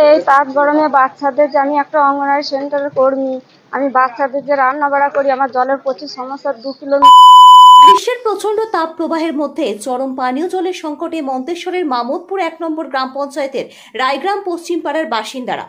এই তাপ গরমে বাচ্চাদের যে আমি একটা অঙ্গনওয়াড়ি সেন্টারের কর্মী, আমি বাচ্চাদের যে রান্না বাড়া করি, আমার জলের প্রচুর সমস্যা। 2 কিলোমিটার। গ্রীষ্মের প্রচন্ড তাপ প্রবাহের মধ্যে চরম পানীয় জলের সংকটে মন্তেশ্বরের মামুদপুর 1 নম্বর গ্রাম পঞ্চায়েতের রায়গ্রাম পশ্চিম পাড়ার বাসিন্দারা।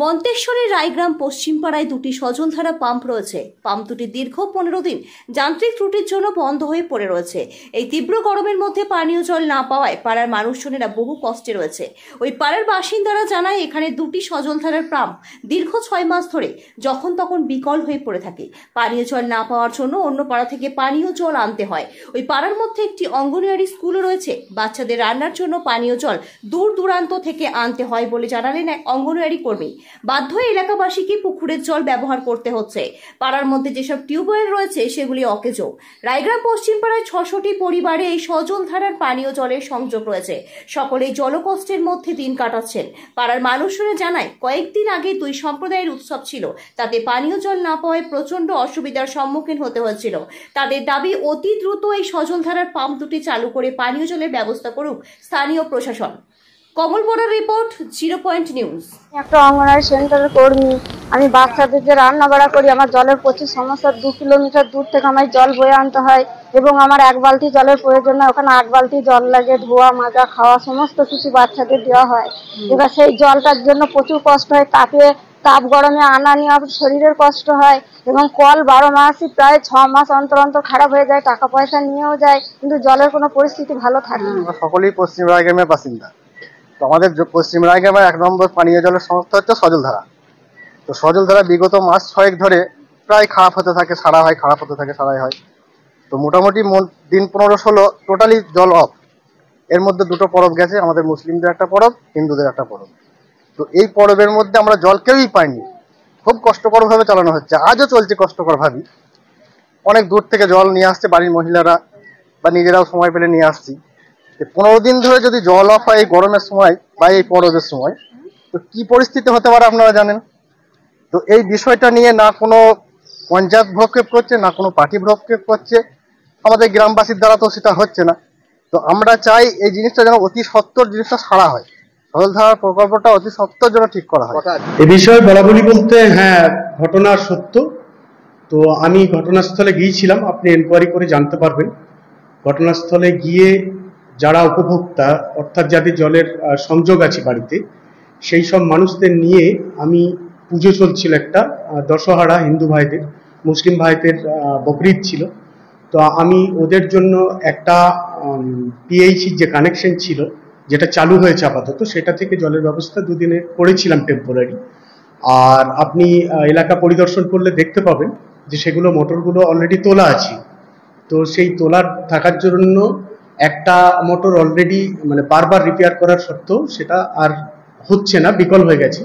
মন্তেশ্বরের রায়গ্রাম পশ্চিম পাড়ায় 2টি সজলধারা পাম্প রয়েছে। পাম্প দুটি দীর্ঘ 15 দিন যান্ত্রিক ত্রুটির জন্য বন্ধ হয়ে পড়ে রয়েছে। এই তীব্র গরমের মধ্যে পানীয় জল না পাওয়ায় পাড়ার মানুষজনেরা বহু কষ্টে রয়েছে। ওই পাড়ার বাসিন্দারা জানায়, এখানে 2টি সজলধারার পাম্প দীর্ঘ 6 মাস ধরে যখন তখন বিকল হয়ে পড়ে থাকে। পানীয় জল না পাওয়ার জন্য অন্য পাড়া থেকে পানীয় জল আনতে হয়। ওই পাড়ার মধ্যে একটি অঙ্গনওয়াড়ি স্কুলও রয়েছে। বাচ্চাদের রান্নার জন্য পানীয় জল দূর দূরান্ত থেকে আনতে হয় বলে জানালেন এক অঙ্গনওয়াড়ি কর্মী। বাধ্য হয়ে এলাকাবাসীকে পুকুরের জল ব্যবহার করতে হচ্ছে। পাড়ার মধ্যে যেসব টিউবওয়েল রয়েছে সেগুলি অকেজো। রায়গ্রাম পশ্চিম পাড়ায় 600টি পরিবারে এই সজলধারার পানীয় জলের সংযোগ রয়েছে। সকলেই জলকষ্টের মধ্যে দিন কাটাচ্ছেন। পাড়ার মানুষরা জানায়, কয়েকদিন আগে 2 সম্প্রদায়ের উৎসব ছিল, তাতে পানীয় জল না পাওয়ায় প্রচন্ড অসুবিধার সম্মুখীন হতে হয়েছিল। তাদের দাবি, অতি দ্রুত এই সজলধারার পাম্প দুটি চালু করে পানীয় জলের ব্যবস্থা করুক স্থানীয় প্রশাসন। কমল বোরার রিপোর্ট, 0 পয়েন্ট নিউজ। একটা অঙ্গনওয়াড়ি সেন্টারের কর্মী, আমি বাচ্চাদের যে রান্না বাড়া করি, আমার জলের প্রচুর সমস্যা। 2 কিলোমিটার দূর থেকে আমায় জল বয়ে আনতে হয় এবং আমার 1 বালতি জলের প্রয়োজন হয়। ওখানে 8 বালতি জল লাগে, ধোয়া মাজা খাওয়া সমস্ত কিছু বাচ্চাদের দেওয়া হয়। এবার সেই জলটার জন্য প্রচুর কষ্ট হয়। তাপ গরমে আনা নেওয়া শরীরের কষ্ট হয় এবং কল 12 মাসই প্রায় 6 মাস অন্তর অন্তর খারাপ হয়ে যায়। টাকা পয়সা নিয়েও যায়, কিন্তু জলের কোনো পরিস্থিতি ভালো থাকে না। সকলেই পশ্চিম রায়গ্রামের বাসিন্দা। তো আমাদের পশ্চিম রায়গ্রামের 1 নম্বর পানীয় জলের সংস্থা হচ্ছে সজলধারা। তো সজলধারা বিগত মাস 6 ধরে প্রায় খারাপ হতে থাকে, সারা হয়, খারাপ হতে থাকে, সারাই হয়। তো মোটামুটি দিন 15-16 টোটালি জল অফ। এর মধ্যে 2টো পরব গেছে, আমাদের মুসলিমদের একটা পরব, হিন্দুদের একটা পরব। তো এই পরবের মধ্যে আমরা জল কেউই পাইনি। খুব কষ্টকর ভাবে চালানো হচ্ছে, আজও চলছে কষ্টকর ভাবে। অনেক দূর থেকে জল নিয়ে আসছে বাড়ির মহিলারা বা নিজেরাও সময় পেলে নিয়ে আসছি। 15 দিন ধরে যদি জল অফ হয় এই গরমের সময় বা এই পরবের সময়, তো কি পরিস্থিতি হতে পারে আপনারা জানেন। তো এই বিষয়টা নিয়ে না কোনো পঞ্চায়েত ভ্রক্ষেপ করছে, না কোনো পার্টি ভ্রক্ষেপ করছে, আমাদের গ্রামবাসীর দ্বারা তো সেটা হচ্ছে না। তো আমরা চাই এই জিনিসটা যেন অতি সত্বর জিনিসটা সারা হয়, সজলধারার প্রকল্পটা অতি সত্বর যেন ঠিক করা হয়। এ বিষয়ে বলাবলি বলতে, হ্যাঁ, ঘটনা সত্য। তো আমি ঘটনাস্থলে গিয়েছিলাম, আপনি এনকোয়ারি করে জানতে পারবেন। ঘটনাস্থলে গিয়ে যারা উপভোক্তা, অর্থাৎ যাদের জলের সংযোগ আছে বাড়িতে, সেই সব মানুষদের নিয়ে আমি, পুজো চলছিল একটা, দশহারা হিন্দু ভাইদের, মুসলিম ভাইদের বকরিদ ছিল। তো আমি ওদের জন্য একটা পিএইচি যে কানেকশন ছিল, যেটা চালু হয়েছে আপাতত, সেটা থেকে জলের ব্যবস্থা 2 দিনের করেছিলাম টেম্পোরারি। আর আপনি এলাকা পরিদর্শন করলে দেখতে পাবেন যে সেগুলো মোটরগুলো অলরেডি তোলা আছে। তো সেই তোলার থাকার জন্য একটা মোটর অলরেডি, মানে বারবার রিপেয়ার করার সত্ত্বেও সেটা আর হচ্ছে না, বিকল হয়ে গেছে।